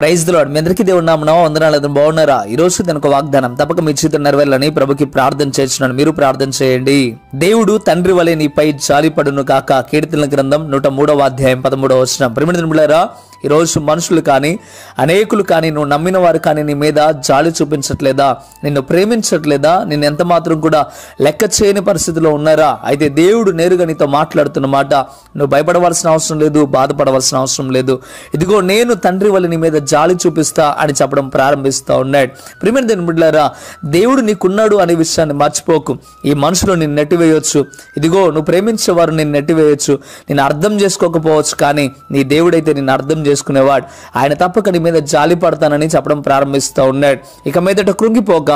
Praise the lord. మీ అందరికీ దేవుడి నామమున వందనాలు. బాగున్నారా? ఈ రోజు తనకు వాగ్దానం తప్పక మీ జీవితం నెరవేరాలని ప్రభుకి ప్రార్థన చేస్తున్నాను. మీరు ప్రార్థన చేయండి. దేవుడు తండ్రి వలె నీపై జాలిపడును కాక. కీర్తనల గ్రంథం 103వ అధ్యాయం 13వ వచనం. ప్రియమైన ఈ రోజు మనుషులు కానీ అనేకులు కానీ నువ్వు నమ్మిన వారు కానీ నీ మీద జాలి చూపించట్లేదా? నిన్ను ప్రేమించట్లేదా? నిన్ను ఎంత మాత్రం కూడా లెక్క చేయని పరిస్థితిలో ఉన్నారా? అయితే దేవుడు నేరుగా నీతో మాట్లాడుతున్న మాట, నువ్వు భయపడవలసిన అవసరం లేదు, బాధపడవలసిన అవసరం లేదు. ఇదిగో నేను తండ్రి వల్ల నీ మీద జాలి చూపిస్తా అని చెప్పడం ప్రారంభిస్తూ ఉన్నాడు. ప్రియమైన బిడ్డలారా, దేవుడు నీకున్నాడు అనే విషయాన్ని మర్చిపోకు. ఈ మనుషులు నిన్ను నెట్టివేయొచ్చు, ఇదిగో నువ్వు ప్రేమించేవారు నిన్ను నెట్టివేయొచ్చు, నేను అర్థం చేసుకోకపోవచ్చు, కానీ నీ దేవుడైతే నిన్ను అర్థం చేసుకునేవాడు. ఆయన తప్పక నీ మీద జాలి పడతానని చెప్పడం ప్రారంభిస్తూ ఉన్నాడు. ఇక మీదట కృంగిపోక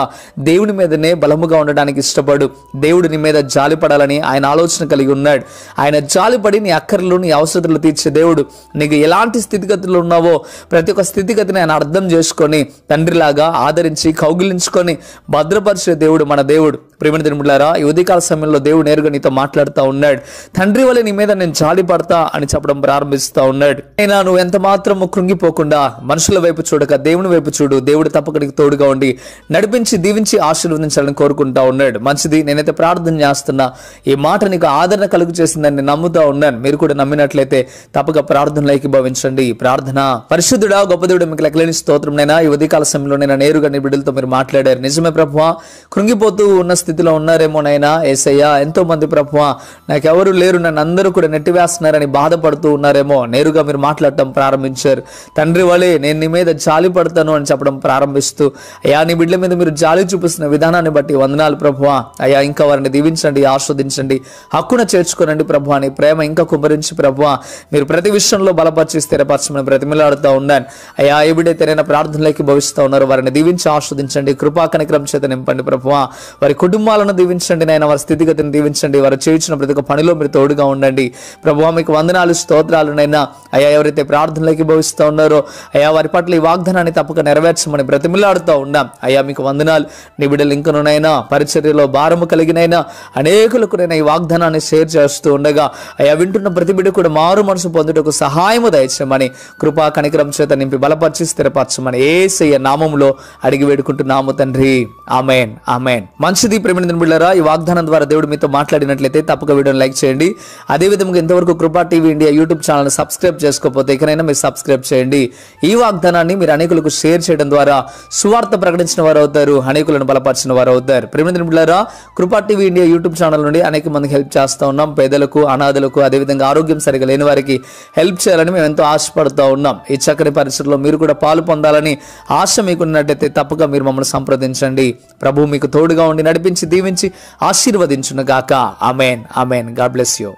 దేవుని మీదనే బలముగా ఉండడానికి ఇష్టపడు. దేవుడు నీ మీద జాలి పడాలని ఆయన ఆలోచన కలిగి ఉన్నాడు. ఆయన జాలిపడి నీ అక్కర్లు నీ అవసరతలు తీర్చే దేవుడు. నీకు ఎలాంటి స్థితిగతులు ఉన్నావో ప్రతి ఒక్క స్థితిగతిని ఆయన అర్థం చేసుకొని తండ్రిలాగా ఆదరించి కౌగిలించుకొని భద్రపరిచే దేవుడు మన దేవుడు. ప్రియమైన దేవులారా, ఈ ఉదయకాల సమయంలో దేవుడు నేరుగా నీతో మాట్లాడుతూ ఉన్నాడు. తండ్రి వల్ల నీ మీద నేను జాలి పడతా అని చెప్పడం ప్రారంభిస్తూ ఉన్నాడు. అయినా నువ్వు ఎంత మాత్రము కృంగిపోకుండా మనుషుల వైపు చూడక దేవుని వైపు చూడు. దేవుడు తప్పక నీకు తోడుగా ఉండి నడిపించి దీవించి ఆశీర్వదించాలని కోరుకుంటా ఉన్నాడు. మంచిది. నేనైతే ప్రార్థన చేస్తున్నా, ఈ మాట నీకు ఆదరణ కలుగు చేసిందని నేను నమ్ముతా ఉన్నాను. మీరు కూడా నమ్మినట్లయితే తప్పక ప్రార్థనలో ఏకీభవించండి. ప్రార్థన. పరిశుద్ధుడా, గొప్ప దేవుడు, మీకు లెక్కలేని స్తోత్రం. నైనా ఈ ఉదయకాల సమయంలో నేను నేరుగా నీ బిడ్డలతో మీరు మాట్లాడారు. నిజమే ప్రభువా, కృంగిపోతూ ఉన్న స్థితిలో ఉన్నారేమో నైనా. యేసయ్యా, ఎంతో మంది ప్రభువా నాకెవరు లేరు, నన్ను అందరూ కూడా నెట్టివేస్తున్నారని బాధపడుతూ ఉన్నారేమో. నేరుగా మీరు మాట్లాడటం ప్రారంభించారు. తండ్రి వలె నేను నీ మీద జాలి పడతాను అని చెప్పడం ప్రారంభిస్తూ, అయ్యా నీ బిడ్డల మీద మీరు జాలి చూపిస్తున్న విధానాన్ని బట్టి వందనాలు ప్రభువా. అయ్యా ఇంకా వారిని దీవించండి, ఆస్వాదించండి, హక్కున చేర్చుకోనండి ప్రభువా. నీ ప్రేమ ఇంకా కుమ్మరించి ప్రభువా మీరు ప్రతి విషయంలో బలపరిచి స్థిరపరచమని బ్రతిమిలాడుతూ ఉన్నాను. అయ్యా ఏ బిడ్డైతే నేను ప్రార్థనలోకి భవిస్తూ ఉన్నారు వారిని దీవించి ఆస్వాదించండి, కృపా కనికరం చేత నింపండి ప్రభువా. వారి కుటుంబాలను దీవించండి నాయన, వారి స్థితిగతిని దీవించండి, వారు చేయించిన ప్రతి ఒక్క పనిలో మీరు తోడుగా ఉండండి ప్రభువా. మీకు వందనాలు, స్తోత్రాలు నైనా. అయ్యా ఎవరైతే ప్రార్థనలోకి భవిస్తూ ఉన్నారో అయ్యా వారి పట్ల ఈ వాగ్దానాన్ని తప్పక నెరవేర్చమని బ్రతిమిలాడుతూ ఉన్నాం. అయ్యా మీకు వందనాలు. నీ బిడ్డలు ఇంకనైనా పరిచర్యలో భారము కలిగినైనా అనేకులకు నేను ఈ వాగ్దానాన్ని షేర్ చేస్తూ ఉండగా అయ్యా వింటున్న ప్రతి బిడ్డ కూడా మారు మనసు పొందుటకు సహాయము దయచేయమని కృపా కనికరం చేత నింపి బలపరిచి స్థిరపరచమని యేసయ్య నామములో అడిగి వేడుకుంటున్నాము తండ్రి. ఆమేన్, ఆమేన్. మంచిది. ప్రియమైన బిడ్డలారా, ఈ వాగ్దానం ద్వారా దేవుడు మీతో మాట్లాడినట్లయితే తప్పక వీడియోని లైక్ చేయండి. అదేవిధంగా ఇంతవరకు కృపా TV India YouTube channel subscribe చేసుకోకపోతే ఇకనైనా మీరు సబ్స్క్రైబ్ చేయండి. ఈ వాగ్దానాన్ని మీరు అనేకులకు షేర్ చేయడం ద్వారా సువార్త ప్రకటించిన వారు అవుతారు, అనేకులను బలపరిచిన వారు అవుతారు. ప్రియమైన బిడ్డలారా, కృపా టీవీ ఇండియా యూట్యూబ్ ఛానల్ నుండి అనేక మందికి హెల్ప్ చేస్తూ ఉన్నాం. పేదలకు, అనాథలకు, అదేవిధంగా ఆరోగ్యం సరిగా లేని వారికి హెల్ప్ చేయాలని మేము ఎంతో ఆశపడుతూ ఉన్నాం. ఈ చక్కని పరిస్థితుల్లో మీరు కూడా పాలు పొందాలని ఆశ మీకున్నట్టయితే తప్పక మీరు మమ్మల్ని సంప్రదించండి. ప్రభు మీకు తోడుగా ఉండి నడిపించి దీవించి ఆశీర్వదించును గాక. ఆమేన్, ఆమేన్. God bless you.